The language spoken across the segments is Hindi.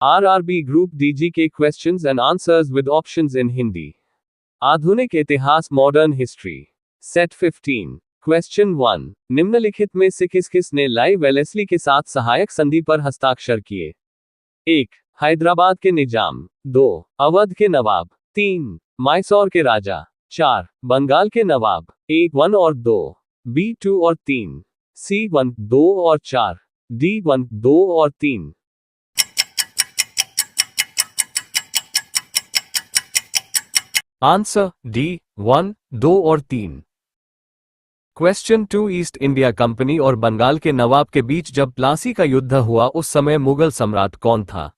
RRB Group DGK questions and answers with options in Hindi. आधुनिक इतिहास मॉडर्न हिस्ट्री सेट 15 क्वेश्चन 1 निम्नलिखित में से किसने लाई वेलेस्ली के साथ सहायक संधि पर हस्ताक्षर किए? 1. हैदराबाद के निजाम, 2. अवध के नवाब, 3. मैसूर के राजा, 4. बंगाल के नवाब। ए 1 और 2, बी 2 और 3, सी 1 2 और 4, डी 1 2 और 3। आंसर डी 1 2 और 3। क्वेश्चन 2 ईस्ट इंडिया कंपनी और बंगाल के नवाब के बीच जब प्लासी का युद्ध हुआ उस समय मुगल सम्राट कौन था?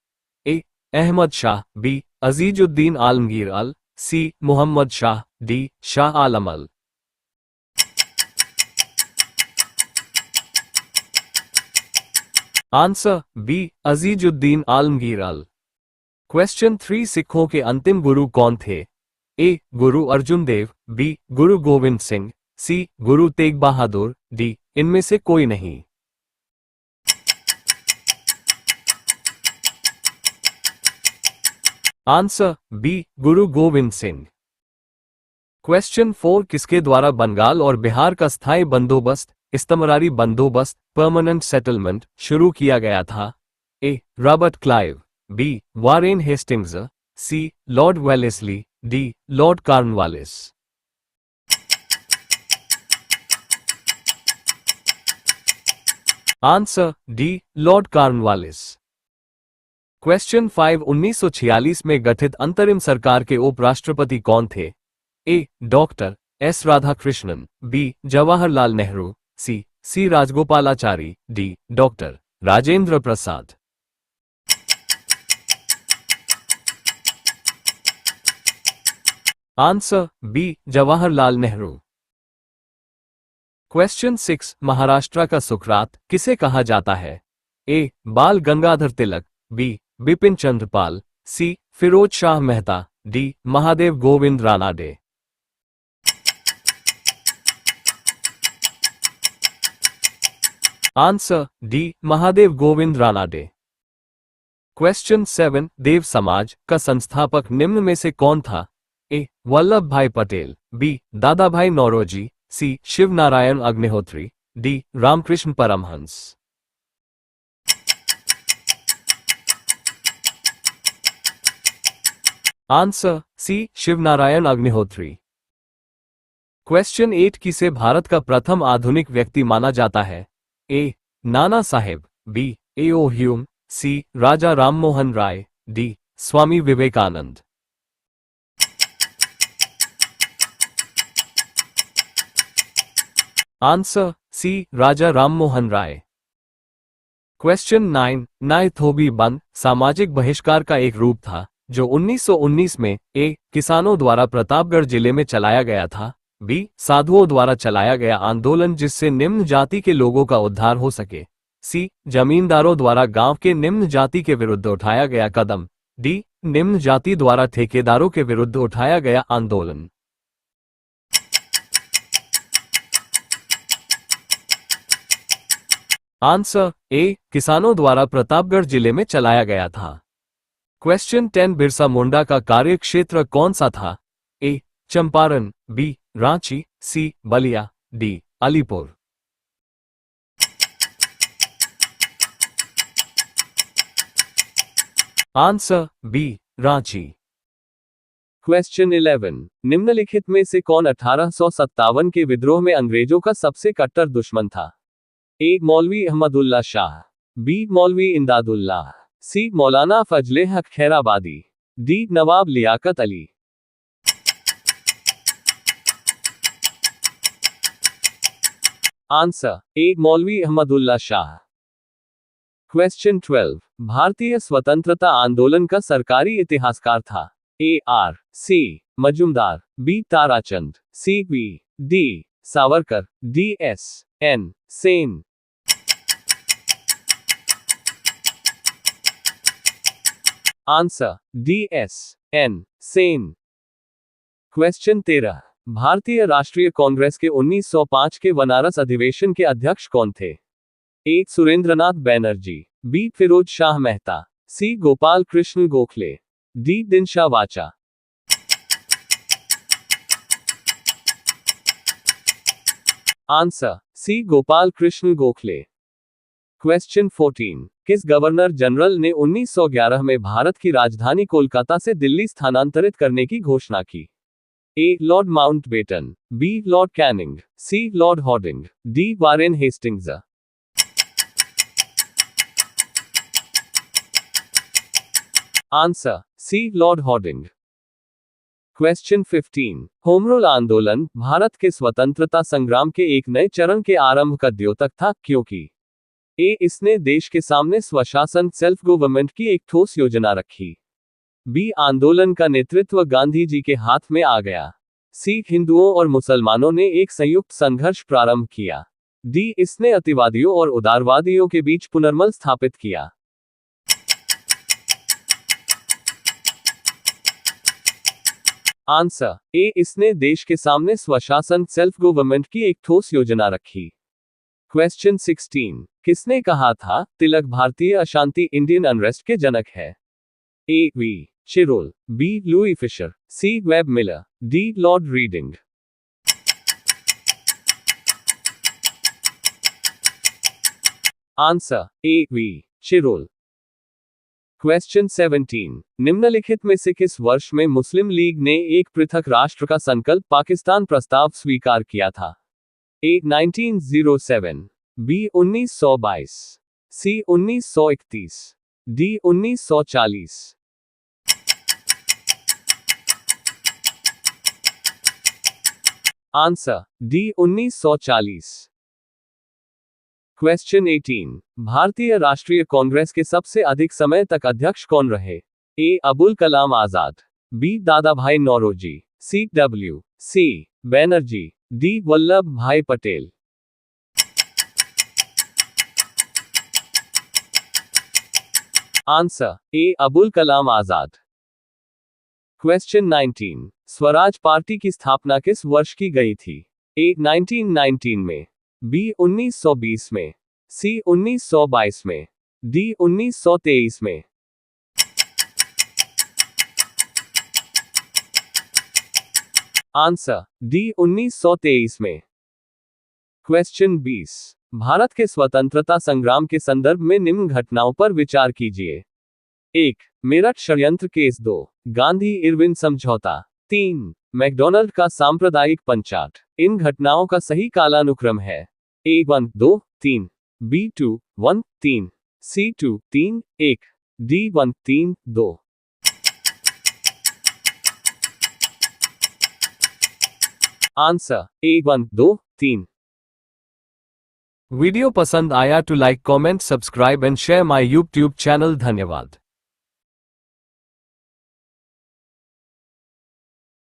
ए अहमद शाह, बी अजीजुद्दीन आलमगीर अल, सी मोहम्मद शाह, डी शाह आलम अल। आंसर बी अजीजुद्दीन आलमगीर अल। क्वेश्चन 3 सिखों के अंतिम गुरु कौन थे? ए गुरु अर्जुन देव, बी गुरु गोविंद सिंह, सी गुरु तेग बहादुर, डी इनमें से कोई नहीं। आंसर बी गुरु गोविंद सिंह। क्वेश्चन 4 किसके द्वारा बंगाल और बिहार का स्थायी बंदोबस्त इस्तमरारी बंदोबस्त परमानेंट सेटलमेंट शुरू किया गया था? A Robert Clive, B Warren Hastings, C Lord Wellesley, D Lord Cornwallis. Answer D Lord Cornwallis. Question 5 1946 में गठित अंतरिम सरकार के उपराष्ट्रपति कौन थे? A doctor S Radhakrishnan, B Jawaharlal Nehru, C Rajagopalachari, D doctor Rajendra Prasad. Answer B Jawaharlal Nehru. Question 6 Maharashtra का सुकरात किसे कहा जाता है? A Bal Gangadhar Tilak, B Bipin Chandra Pal, C Firoz Shah Mehta, D Mahadev Govind Ranade. Answer D Mahadev Govind Ranade. Question 7 Dev Samaj का संस्थापक निम्न में से कौन था? ए Vallabh Bhai Patel, B Dada Bhai Naoroji, C Shiv Narayan Agnihotri, D Ramakrishna Paramhansa. Answer C Shivnarayan Agnihotri. Question 8 किसे भारत का प्रथम आधुनिक व्यक्ति माना जाता है? ए Nana Saheb, B A.O.. Hume, सी Raja Rammohan Roy, D Swami Vivekananda. Answer C Raja Rammohan Roy. Question 9 नायथोबी बंद सामाजिक बहिष्कार का एक रूप था जो 1919 में ए किसानों द्वारा प्रतापगढ़ जिले में चलाया गया था, बी साधुओं द्वारा चलाया गया आंदोलन जिससे निम्न जाति के लोगों का उद्धार हो सके, सी जमींदारों द्वारा गांव के निम्न जाति के विरुद्ध उठाया गया कदम, डी निम्न जाति द्वारा ठेकेदारों के विरुद्ध उठाया गया आंदोलन। आंसर ए किसानों द्वारा प्रतापगढ़ जिले में चलाया गया था। क्वेश्चन 10 बिरसा मुंडा का कार्यक्षेत्र कौन सा था? A Champaran, B Ranchi, C Ballia, D Alipur. Answer B Ranchi. Question 11 निम्नलिखित में से कौन 1857 के विद्रोह में अंग्रेजों का सबसे कट्टर दुश्मन था? ए मौलवी अहमदुल्ला शाह, बी मौलवी इमदादुल्लाह, सी Maulana Fazle Haq Khairabadi, D Nawab Liaquat Ali. Answer A Maulvi Ahmadullah Shah. Question 12 भारतीय स्वतंत्रता आंदोलन का सरकारी इतिहासकार था? A R C Majumdar, B Tarachand, C V D Savarkar, D S N Sen. Answer D S N Sen. Question 13 भारतीय राष्ट्रीय कांग्रेस के 1905 के बनारस अधिवेशन के अध्यक्ष कौन थे? A Surendranath Banerjee, B Firoz Shah Mehta, C Gopal Krishna Gokhale, D Dinshaw Wacha. Answer C Gopal Krishna Gokhale. Question 14, किस गवर्नर जनरल ने 1911 में भारत की राजधानी कोलकाता से दिल्ली स्थानांतरित करने की घोषणा की? A Lord Mountbatten, B Lord Canning, C Lord Hardinge, D Warren Hastings. Answer C Lord Hardinge. Question 15, home rule आंदोलन भारत के स्वतंत्रता संग्राम के एक नए चरण के आरंभ का द्योतक था, क्योंकि ए इसने देश के सामने स्वशासन सेल्फ गवर्नमेंट की एक ठोस योजना रखी, बी आंदोलन का नेतृत्व गांधी जी के हाथ में आ गया, सी हिंदुओं और मुसलमानों ने एक संयुक्त संघर्ष प्रारंभ किया, डी इसने अतिवादियों और उदारवादियों के बीच पुनर्मल स्थापित किया। आंसर ए इसने देश के सामने स्वशासन सेल्फ गवर्नमेंट की एक ठोस योजना रखी। क्वेश्चन 16, किसने कहा था तिलक भारतीय अशांति इंडियन अनरेस्ट के जनक है? A V Chirol, B Louis Fischer, C Webb Miller, D Lord Reading. Answer A V Chirol. Question 17, निम्नलिखित में से किस वर्ष में मुस्लिम लीग ने एक पृथक राष्ट्र का संकल्प पाकिस्तान प्रस्ताव स्वीकार किया था? ए 1907, बी 1922, सी 1931, डी 1940। Answer D 1940। क्वेश्चन 18, भारतीय राष्ट्रीय कांग्रेस के सबसे अधिक समय तक अध्यक्ष कौन रहे? ए अबुल कलाम आजाद, B Dada Bhai Naoroji, C W C Banerjee, D Vallabh Bhai Patel. Answer A Abul Kalam Azad. Question 19, Swaraj party की स्थापना किस वर्ष की गई थी? ए 1919 में, बी 1920 में, सी 1922 में, डी 1923 में। आंसर डी 1923 में। क्वेश्चन 20, भारत के स्वतंत्रता संग्राम के संदर्भ में निम्न घटनाओं पर विचार कीजिए। 1. मेरठ षड्यंत्र केस। 2. गांधी इरविन समझौता। 3. मैकडॉनल्ड का सांप्रदायिक पंचाट। इन घटनाओं का सही कालानुक्रम है? A 1 2 3, B 2 1 3, C 2 3 1, D 1 3 2। Answer A 1 2 3। Video पसंद आया तो like comment subscribe and share my YouTube channel. धन्यवाद।